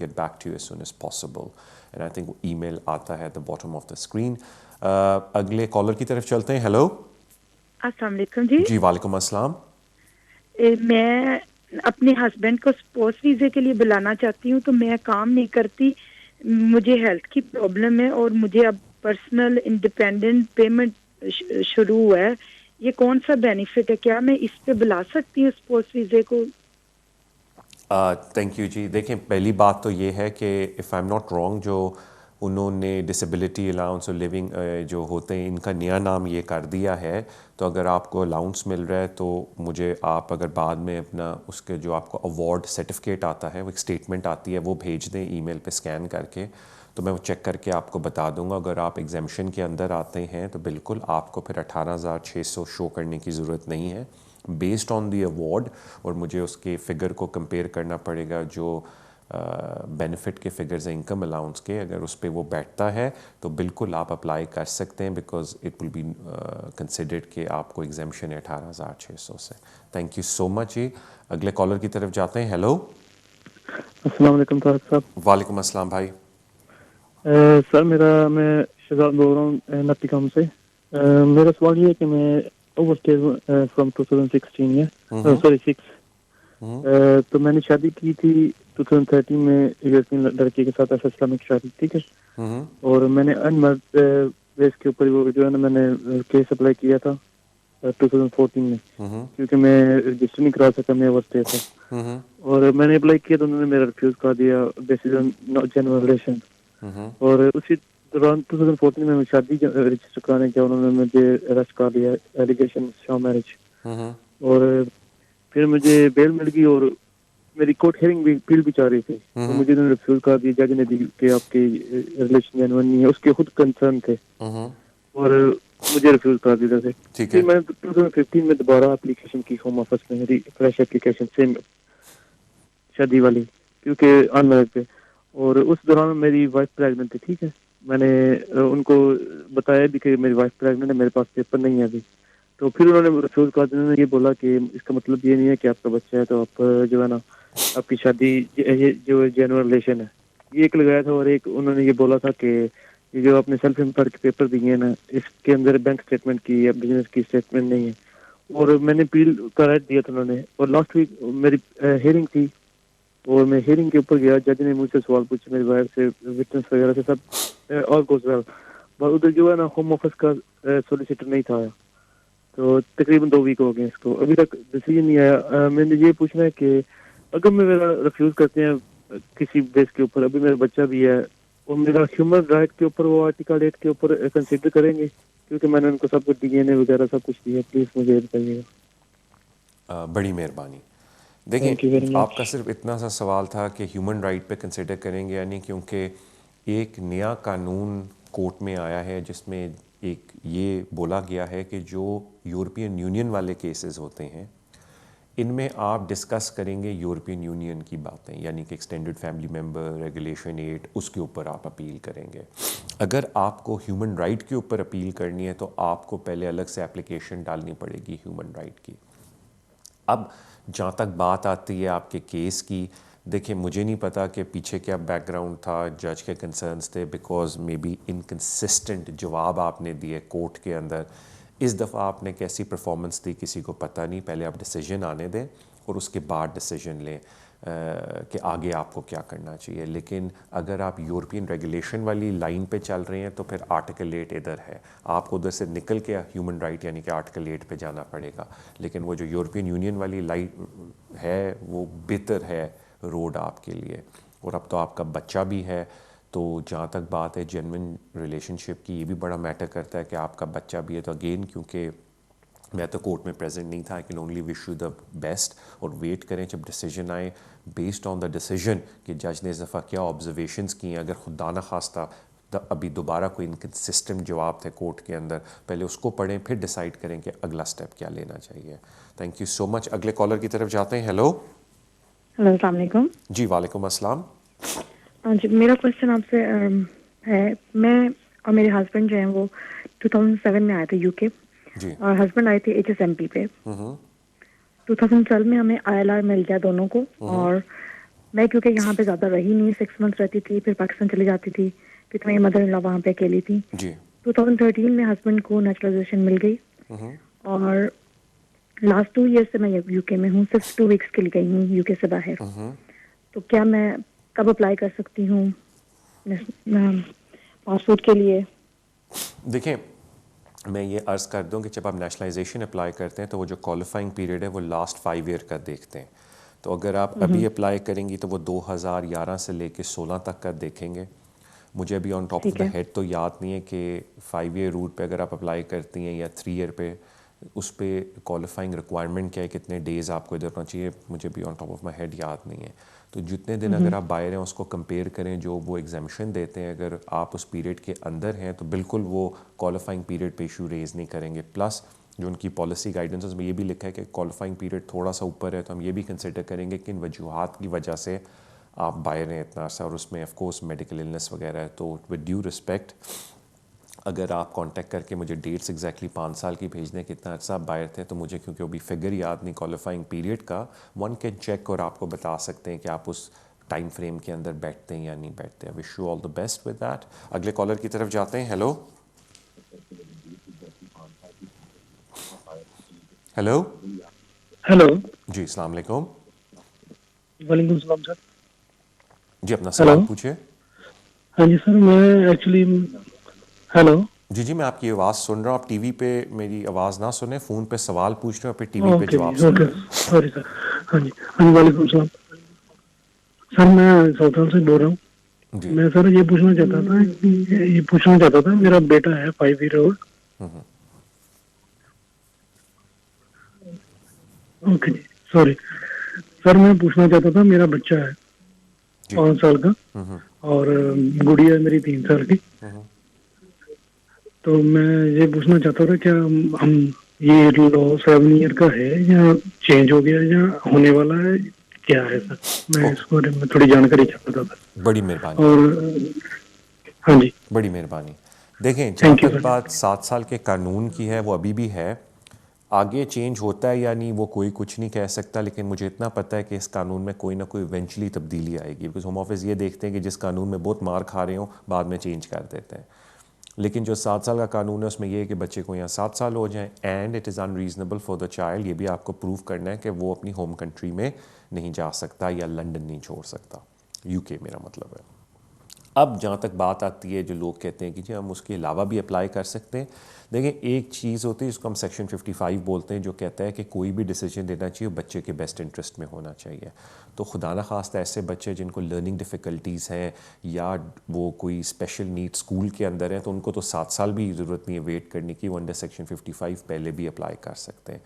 get back to you as soon as possible. And I think email आता है at the bottom of the screen. अगले caller की तरफ चलते हैं. हेलो. अस्सलाम वालेकुम जी. जी वालेकुम अस्सलाम. मैं अपने हस्बैंड को स्पोर्ट्स वीज़े के लिए बुलाना चाहती हूँ, तो मैं काम नहीं करती, मुझे हेल्थ की प्रॉब्लम है और मुझे अब पर्सनल इंडिपेंडेंट पेमेंट शुरू हुआ है. ये कौन सा बेनिफिट है? क्या मैं इस पे बुला सकती हूँ स्पोर्ट्स वीज़े को? थैंक यू जी. देखें, पहली बात तो ये है कि if I am not wrong, जो उन्होंने डिसेबिलिटी अलाउंस और लिविंग जो होते हैं, इनका नया नाम ये कर दिया है. तो अगर आपको अलाउंस मिल रहा है तो मुझे आप अगर बाद में अपना उसके जो आपको अवार्ड सर्टिफिकेट आता है, वो एक स्टेटमेंट आती है, वो भेज दें ईमेल पे स्कैन करके, तो मैं वो चेक करके आपको बता दूंगा. अगर आप एग्जामिशन के अंदर आते हैं तो बिल्कुल आपको फिर 18,600 शो करने की ज़रूरत नहीं है बेस्ड ऑन दी अवार्ड. और मुझे उसके फ़िगर को कंपेयर करना पड़ेगा जो बेनिफिट के फिगर्स हैं इनकम अलाउंस के. अगर उस पर वो बैठता है तो बिल्कुल आप अप्लाई कर सकते हैं, because it will be considered कि आपको एग्जामिशन है 18,600 से. थैंक यू सो मच जी. अगले कॉलर की तरफ जाते हैं. हेलो. अस्सलाम वालेकुम तारिक साहब. वालेकुम अस्सलाम भाई. सर मैं शहजाद बोल रहा हूँ नत्तिकाम से. मेरा सवाल ये है कि मैं ओवरस्टेज फ्रॉम 2016 है, सॉरी 6. तो मैंने शादी की थी 2013 में यूरोपियन लड़के के साथ, ऐसा इस्लामिक शादी, ठीक है. और मैंने अनमर्ड बेस के ऊपर वो जो है ना, मैंने केस अप्लाई किया था 2014 में, क्योंकि मैं रजिस्टर नहीं करा सका, मैं ओवरस्टेज था. और मैंने अप्लाई किया तो उन्होंने मेरा रिफ्यूज कर दिया बेसिस ऑन जेन्युइन रिलेशन. और उसी दौरान 2014 में शादी रजिस्टर कराने गया, उन्होंने मुझे अरेस्ट कर लिया, एलिगेशन शॉ मैरिज. और फिर मुझे बेल मिल गई और मेरी कोर्ट हियरिंग भी अपील भी चाह रही थी, तो मुझे उन्होंने रिफ्यूज कर दिया. जज ने दी कि आपके रिलेशन जेन्युइन नहीं है, उसके खुद कंसर्न थे, और मुझे रिफ्यूज कर दिया था. फिर मैं 2015 में दोबारा एप्लीकेशन की होम ऑफिस में, मेरी फ्रेश एप्लीकेशन सेम शादी वाली, क्योंकि अनमैरिड पे. और उस दौरान मेरी वाइफ प्रेग्नेंट थी, ठीक है. मैंने उनको बताया भी कि मेरी वाइफ प्रेग्नेंट है, मेरे पास पेपर नहीं है अभी. तो फिर उन्होंने रिफ्यूज कर दिया. उन्होंने ये बोला कि इसका मतलब ये नहीं है कि आपका बच्चा है तो आप जो है ना, आपकी शादी ये जो जेन्युइन रिलेशन है, ये एक लगाया था. और एक उन्होंने ये बोला था कि ये जो आपने सेल्फ एम्प्लॉयड के पेपर दिए हैं ना, इसके अंदर बैंक स्टेटमेंट की या बिजनेस की स्टेटमेंट नहीं है. और मैंने अपील का राइट दिया था उन्होंने. और लास्ट वीक मेरी हियरिंग थी, और मैं हियरिंग के ऊपर गया. जज ने मुझसे सवाल पूछे मेरी वाइफ से, विटनेस वगैरह से, सब ऑल गोज वेल. पर उधर जो है ना, होम ऑफिस का सोलिसिटर नहीं था. तो तकरीबन 2 वीक हो गए इसको, अभी तक डिसीजन नहीं आया. मैंने ये पूछना है कि अगर मैं मेरा रिफ्यूज करते हैं किसी बेस के ऊपर, अभी मेरा बच्चा भी है, और मेरा ह्यूमन राइट के ऊपर, वो आर्टिकल 8 के ऊपर कंसिडर करेंगे? क्योंकि मैंने उनको सब कुछ डीएनए वगैरह सब कुछ दिया. प्लीज मुझे बताइएगा. बड़ी मेहरबानी. देखिए, आपका सिर्फ इतना सा सवाल था कि ह्यूमन राइट पे कंसिडर करेंगे या नहीं, क्योंकि एक नया कानून कोर्ट में आया है जिसमें एक ये बोला गया है कि जो यूरोपियन यूनियन वाले केसेस होते हैं, इनमें आप डिस्कस करेंगे यूरोपियन यूनियन की बातें, यानी कि एक्सटेंडेड फैमिली मेंबर रेगुलेशन 8, उसके ऊपर आप अपील करेंगे. अगर आपको ह्यूमन राइट के ऊपर अपील करनी है तो आपको पहले अलग से एप्लीकेशन डालनी पड़ेगी ह्यूमन राइट की. अब जहाँ तक बात आती है आपके केस की, देखिए, मुझे नहीं पता कि पीछे क्या बैकग्राउंड था, जज के कंसर्न्स थे, बिकॉज मे बी इनकन्सिस्टेंट जवाब आपने दिए कोर्ट के अंदर. इस दफ़ा आपने कैसी परफॉर्मेंस दी किसी को पता नहीं. पहले आप डिसीजन आने दें और उसके बाद डिसीजन लें कि आगे आपको क्या करना चाहिए. लेकिन अगर आप यूरोपियन रेगुलेशन वाली लाइन पे चल रहे हैं तो फिर आर्टिकल 8 इधर है, आपको उधर से निकल के ह्यूमन राइट यानी कि आर्टिकल 8 पे जाना पड़ेगा. लेकिन वो जो यूरोपियन यूनियन वाली लाइन है वो बेहतर है रोड आपके लिए. और अब तो आपका बच्चा भी है, तो जहाँ तक बात है जेन्युइन रिलेशनशिप की, ये भी बड़ा मैटर करता है कि आपका बच्चा भी है. तो अगेन, क्योंकि मैं तो कोर्ट में प्रेजेंट नहीं था, I can only wish you the best. और वेट करें जब डिसीजन आए, बेस्ड ऑन द डिसीजन कि जज ने इस दफ़ा क्या ऑब्जर्वेशंस किए. अगर खुदा न खास्ता अभी दोबारा कोई इनकन्सिस्टेंट जवाब थे कोर्ट के अंदर, पहले उसको पढ़ें, फिर डिसाइड करें कि अगला स्टेप क्या लेना चाहिए. Thank you so much. अगले कॉलर की तरफ जाते हैं. हेलो. हेलो, अस्सलाम वालेकुम. जी वालेकुम अस्सलाम. जी, मेरा क्वेश्चन आपसे है. मैं और मेरे हस्बैंड जो हैं वो 2007 में आए थे यूके, और हस्बैंड आए थे HSMP पे. 2012 में हमें ILR मिल गया दोनों को, और मैं क्योंकि यहाँ पे ज़्यादा रही नहीं, 6 मंथ रहती थी, फिर पाकिस्तान चली जाती थी, फिर मेरी मदर इन लॉ वहाँ पे अकेली थी। जी 2013 में हस्बैंड को नेचुरलाइजेशन मिल गई और लास्ट 2 ईयर से मैं यूके में हूँ, सिर्फ 2 वीक्स के लिए गई हूँ यूके से बाहर। तो क्या मैं कब अप्लाई कर सकती हूँ पासपोर्ट के लिए? देखिए, मैं ये अर्ज़ कर दूं कि जब आप नेशनलाइजेशन अप्लाई करते हैं तो वो जो क्वालिफाइंग पीरियड है वो लास्ट 5 ईयर का देखते हैं। तो अगर आप अभी अप्लाई करेंगी तो वो 2011 से लेके 16 तक का देखेंगे। मुझे अभी on top of the head तो याद नहीं है कि 5 ईयर रूट पे अगर आप अप्लाई करती हैं या 3 ईयर पे, उस पर क्वालिफाइंग रिक्वायरमेंट क्या है, कितने डेज़ आपको इधर होना चाहिए, मुझे भी on top of my head याद नहीं है। तो जितने दिन अगर आप बाहर हैं उसको कंपेयर करें जो वो एग्जामिशन देते हैं, अगर आप उस पीरियड के अंदर हैं तो बिल्कुल वो क्वालिफाइंग पीरियड पे इशू रेज़ नहीं करेंगे। प्लस जो उनकी पॉलिसी गाइडेंस उसमें ये भी लिखा है कि क्वालिफाइंग पीरियड थोड़ा सा ऊपर है तो हम ये भी कंसिडर करेंगे कि इन वजूहात की वजह से आप बाहर हैं इतना सा, और उसमें ऑफ कोर्स मेडिकल इलनेस वगैरह है। तो विद ड्यू रिस्पेक्ट अगर आप कांटेक्ट करके मुझे डेट्स एग्जैक्टली 5 साल की भेजने कितना अर्सा आप बाहर थे, तो मुझे क्योंकि अभी फिगर याद नहीं क्वालिफाइंग पीरियड का, वन कैन चेक और आपको बता सकते हैं कि आप उस टाइम फ्रेम के अंदर बैठते हैं या नहीं बैठते हैं। Wish you all the best with that. अगले कॉलर की तरफ जाते हैं। Hello hello hello. जी अस्सलाम वालेकुम। वालेकुम सलाम सर। जी अपना सवाल पूछिए। हाँ जी सर, मैं एक्चुअली हेलो। जी जी मैं आपकी आवाज़ सुन रहा हूँ। आप टीवी पे मेरी आवाज़ ना सुने, फ़ोन पे सवाल पूछ रहे हो फिर टीवी पे ओके जवाब जी, सुन ओके रहे हैं। Sorry sir. हाँ जी, हाँ जी, वालेकुम सलाम सर। मैं साउथाल से बोल रहा हूँ। जी मैं सर ये पूछना चाहता था, मेरा बेटा है 5 ईयर ओल्ड। ओके जी, सॉरी सर। मैं पूछना चाहता था, मेरा बच्चा है जी 5 साल का और गुड़िया है मेरी 3 साल की। तो मैं ये पूछना चाहता था, क्या हम ये लॉ 7 ईयर का है या चेंज हो गया या होने वाला है, क्या है सर? मैं ओके, इसको बारे में थोड़ी जानकारी चाहता था। बड़ी मेहरबानी, और हाँ जी, बड़ी मेहरबानी। देखें, जहाँ थैंक यू तक सर। बात 7 साल के कानून की है वो अभी भी है। आगे चेंज होता है या नहीं वो कोई कुछ नहीं कह सकता, लेकिन मुझे इतना पता है कि इस कानून में कोई ना कोई इवेंचुअली तब्दीली आएगी। बिकॉज होम ऑफिस ये देखते हैं कि जिस कानून में बहुत मार खा रहे हो बाद में चेंज कर देते हैं। लेकिन जो 7 साल का कानून है उसमें यह है कि बच्चे को यहाँ 7 साल हो जाएं and it is unreasonable for the child, ये भी आपको प्रूव करना है कि वो अपनी होम कंट्री में नहीं जा सकता या लंदन नहीं छोड़ सकता, यूके मेरा मतलब है। अब जहाँ तक बात आती है जो लोग कहते हैं कि जी हम उसके अलावा भी अप्लाई कर सकते हैं, देखिए एक चीज़ होती है जिसको हम सेक्शन 55 बोलते हैं, जो कहता है कि कोई भी डिसीजन देना चाहिए बच्चे के बेस्ट इंटरेस्ट में होना चाहिए। तो खुदा न खास्ता ऐसे बच्चे जिनको लर्निंग डिफ़िकल्टीज़ हैं या वो कोई स्पेशल नीड स्कूल के अंदर हैं, तो उनको तो 7 साल भी ज़रूरत नहीं है वेट करने की, वो अंडर सेक्शन 55 पहले भी अप्लाई कर सकते हैं।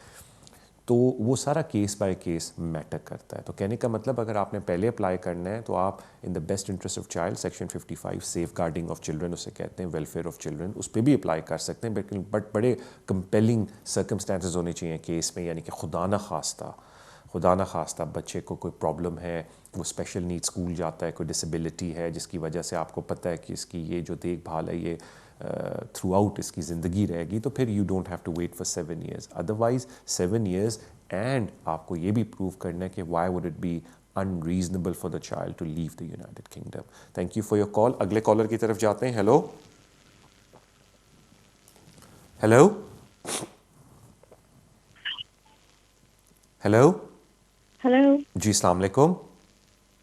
तो वो सारा केस बाय केस मैटर करता है। तो कहने का मतलब अगर आपने पहले अप्लाई करना है तो आप in the best interest of child section 55 safeguarding of children उसे कहते हैं, वेलफेयर ऑफ चिल्ड्रन, उस पर भी अप्लाई कर सकते हैं। बट बड़े कंपेलिंग सर्कमस्टांसेस होने चाहिए केस में, यानी कि खुदा न खास्ता बच्चे को कोई प्रॉब्लम है, वो स्पेशल नीड स्कूल जाता है, कोई डिसेबिलिटी है जिसकी वजह से आपको पता है कि इसकी ये जो देखभाल है ये थ्रू आउट इसकी ज़िंदगी रहेगी, तो फिर you don't have to wait for 7 years. Otherwise 7 years and आपको ये भी प्रूव करना है कि why would it be unreasonable for the child to leave the United Kingdom. Thank you for your call. अगले कॉलर की तरफ जाते हैं। हेलो हेलो हेलो हेलो जी अस्सलाम वालेकुम।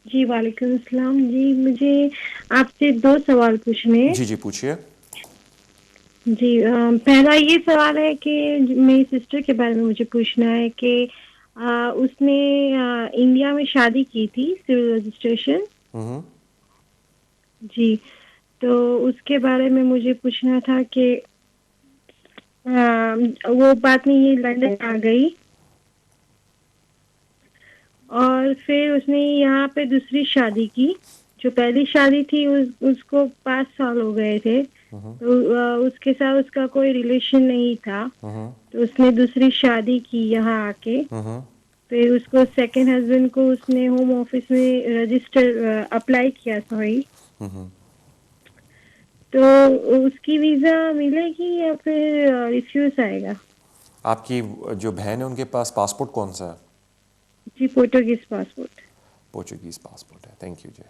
जी, वालेकुम अस्सलाम जी। मुझे आपसे 2 सवाल पूछने हैं। जी जी पूछिए। जी, पहला ये सवाल है कि मेरी सिस्टर के बारे में मुझे पूछना है कि उसने इंडिया में शादी की थी, सिविल रजिस्ट्रेशन। जी, तो उसके बारे में मुझे पूछना था कि वो बात नहीं, ये लंदन आ गई और फिर उसने यहाँ पे दूसरी शादी की। जो पहली शादी थी उसको 5 साल हो गए थे, तो उसके साथ उसका कोई रिलेशन नहीं था। तो उसने दूसरी शादी की यहाँ आके। फिर उसको सेकंड हस्बैंड को उसने होम ऑफिस में रजिस्टर अप्लाई किया, सॉरी। तो उसकी वीजा मिलेगी या फिर रिफ्यूज आएगा? आपकी जो बहन है उनके पास पासपोर्ट कौन सा है? जी, पोर्टुगीज पासपोर्ट। पोर्चुगीज़ पासपोर्ट है। थैंक यू जी,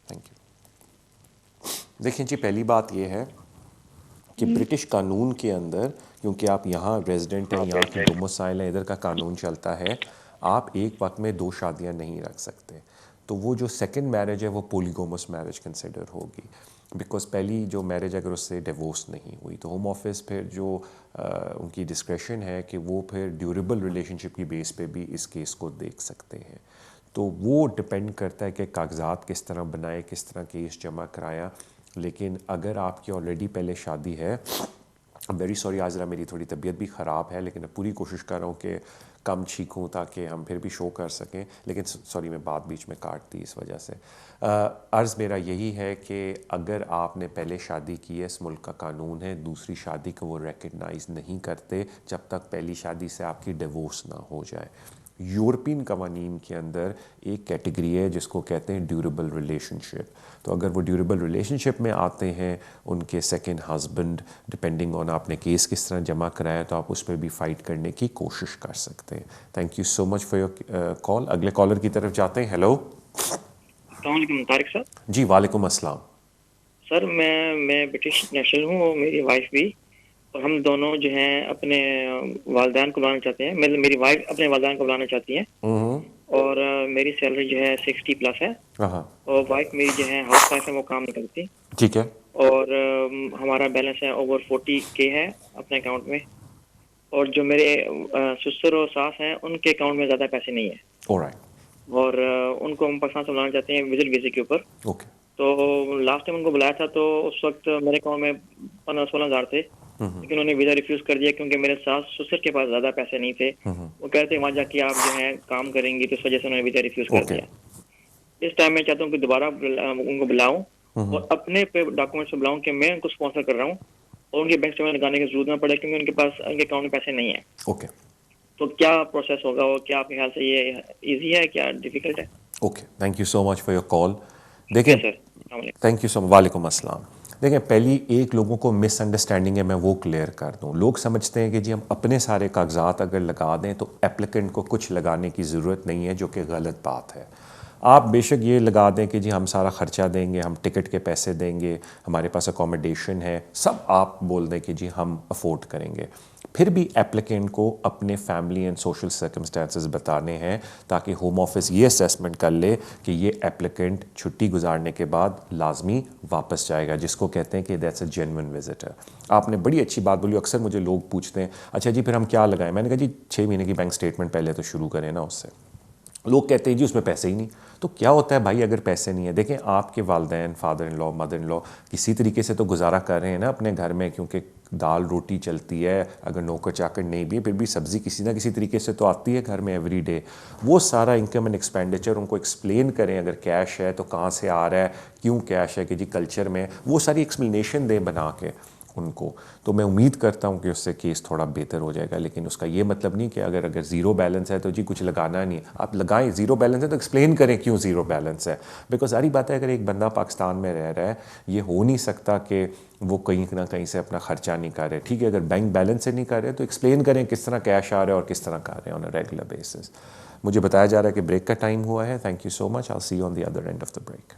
थैंक यू। देखिए जी, पहली बात ये है कि ब्रिटिश कानून के अंदर, क्योंकि आप यहाँ रेजिडेंट हैं, यहाँ के डोमिसाइल हैं, इधर का कानून चलता है, आप एक वक्त में 2 शादियाँ नहीं रख सकते। तो वो जो सेकंड मैरिज है वो पोलीगोमस मैरिज कंसिडर होगी, बिकॉज पहली जो मैरिज अगर उससे डिवोर्स नहीं हुई तो होम ऑफिस फिर जो उनकी डिस्क्रेशन है कि वो फिर ड्यूरेबल रिलेशनशिप की बेस पे भी इस केस को देख सकते हैं। तो वो डिपेंड करता है कि कागजात किस तरह बनाए, किस तरह केस जमा कराया। लेकिन अगर आपकी ऑलरेडी पहले शादी है, वेरी सॉरी, आज ज़रा मेरी थोड़ी तबीयत भी ख़राब है, लेकिन मैं पूरी कोशिश कर रहा हूँ कि कम छींकूँ ताकि हम फिर भी शो कर सकें। लेकिन सॉरी, मैं बात बीच में काट दी इस वजह से। अर्ज़ मेरा यही है कि अगर आपने पहले शादी की है, इस मुल्क का कानून है दूसरी शादी को वो रिकग्नाइज़ नहीं करते जब तक पहली शादी से आपकी डिवोर्स ना हो जाए। यूरोपियन कवानीन के अंदर एक कैटेगरी है जिसको कहते हैं ड्यूरेबल रिलेशनशिप। तो अगर वो ड्यूरेबल रिलेशनशिप में आते हैं, उनके सेकंड हस्बैंड, डिपेंडिंग ऑन आपने केस किस तरह जमा कराया, तो आप उस पर भी फ़ाइट करने की कोशिश कर सकते हैं। Thank you so much for your call. अगले कॉलर की तरफ जाते हैं। हेलो, अस्सलाम तारिक सर। जी वालेकुम अस्सलाम। सर मैं ब्रिटिश नेशनल हूँ और मेरी वाइफ भी, और हम दोनों जो हैं अपने वालिदैन को बुलाना चाहते हैं। मेरी वाइफ अपने वालिदैन को बुलाना चाहती है, और मेरी सैलरी जो है 60+ है, और वाइफ मेरी जो है हाउस वाइफ है, वो काम नहीं करती। ठीक है। और हमारा बैलेंस है ओवर 40K है अपने अकाउंट में, और जो मेरे ससुर और सास हैं उनके अकाउंट में ज़्यादा पैसे नहीं है। ऑलराइट। और उनको हम पाकिस्तान से बुलाना चाहते हैं विजिट वीज़े के ऊपर। ओके। तो लास्ट टाइम उनको बुलाया था तो उस वक्त मेरे अकाउंट में 15-16 हज़ार थे, लेकिन उन्होंने वीज़ा रिफ्यूज़ कर दिया क्योंकि मेरे सास ससुर के पास ज़्यादा पैसे नहीं थे। वो कह रहे थे वहाँ जाके आप जो है काम करेंगी, तो इस वजह से उन्होंने वीज़ा रिफ्यूज़ कर दिया। इस टाइम मैं चाहता हूँ कि दोबारा उनको बुलाऊँ और अपने पे डॉक्यूमेंट्स में बुलाऊँ कि मैं उनको स्पॉन्सर कर रहा हूँ, और उनके बैंक स्टेटमेंट लगाने की जरूरत ना पड़े क्योंकि उनके पास उनके अकाउंट में पैसे नहीं है। ओके। तो क्या प्रोसेस होगा, और क्या आपके ख्याल से ये ईजी है, क्या डिफिकल्ट है? Okay, thank you so much for your call. देखिए sir, thank you so much. वालेकुम अस्सलाम। देखिए, पहली एक लोगों को मिसअंडरस्टैंडिंग है, मैं वो क्लियर कर दूं। लोग समझते हैं कि जी हम अपने सारे कागजात अगर लगा दें तो एप्लीकेंट को कुछ लगाने की ज़रूरत नहीं है, जो कि गलत बात है। आप बेशक ये लगा दें कि जी हम सारा ख़र्चा देंगे, हम टिकट के पैसे देंगे, हमारे पास अकोमोडेशन है, सब आप बोल दें कि जी हम अफोर्ड करेंगे, फिर भी एप्लीकेंट को अपने फैमिली एंड सोशल सर्कमस्टेंसेस बताने हैं ताकि होम ऑफिस ये असेसमेंट कर ले कि ये एप्लीकेंट छुट्टी गुजारने के बाद लाजमी वापस जाएगा, जिसको कहते हैं कि दैट्स अ जेन्युइन विजिटर। आपने बड़ी अच्छी बात बोली। अक्सर मुझे लोग पूछते हैं अच्छा जी फिर हम क्या लगाएं। मैंने कहा जी 6 महीने की बैंक स्टेटमेंट पहले तो शुरू करें ना उससे। लोग कहते हैं जी उसमें पैसे ही नहीं। तो क्या होता है भाई अगर पैसे नहीं है? देखें, आपके वालिदैन, father in law, mother in law किसी तरीके से तो गुजारा कर रहे हैं ना अपने घर में, क्योंकि दाल रोटी चलती है। अगर नौकर चाकर नहीं भी फिर भी सब्ज़ी किसी ना किसी तरीके से तो आती है घर में एवरी डे। वो सारा इनकम एंड एक्सपेंडिचर उनको एक्सप्लेन करें, अगर कैश है तो कहाँ से आ रहा है, क्यों कैश है, कि जी कल्चर में वो सारी एक्सप्लेनेशन दें बना के उनको। तो मैं उम्मीद करता हूँ कि उससे केस थोड़ा बेहतर हो जाएगा। लेकिन उसका ये मतलब नहीं कि अगर ज़ीरो बैलेंस है तो जी कुछ लगाना नहीं। आप लगाएं, ज़ीरो बैलेंस है तो एक्सप्लेन करें क्यों ज़ीरो बैलेंस है। बिकॉज सारी बात है, अगर एक बंदा पाकिस्तान में रह रहा है, ये हो नहीं सकता कि वो कहीं ना कहीं से अपना ख़र्चा नहीं कर रहे। ठीक है, अगर बैंक बैलेंस से नहीं कर रहे तो एक्सप्लेन करें किस तरह कैश आ रहा है और किस तरह कर रहे हैं ऑन अ रेगुलर बेसिस। मुझे बताया जा रहा है कि ब्रेक का टाइम हुआ है। Thank you so much. I will see you on the other end of the break.